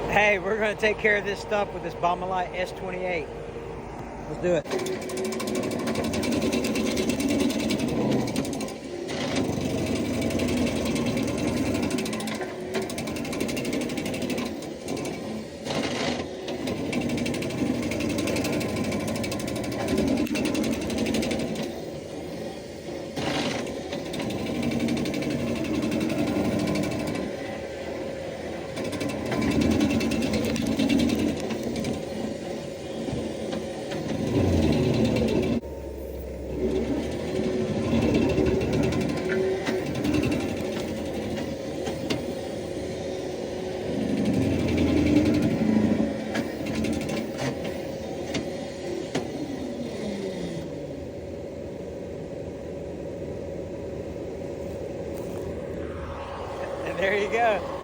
Hey, we're going to take care of this stuff with this Baumolite S28. Let's do it. And there you go.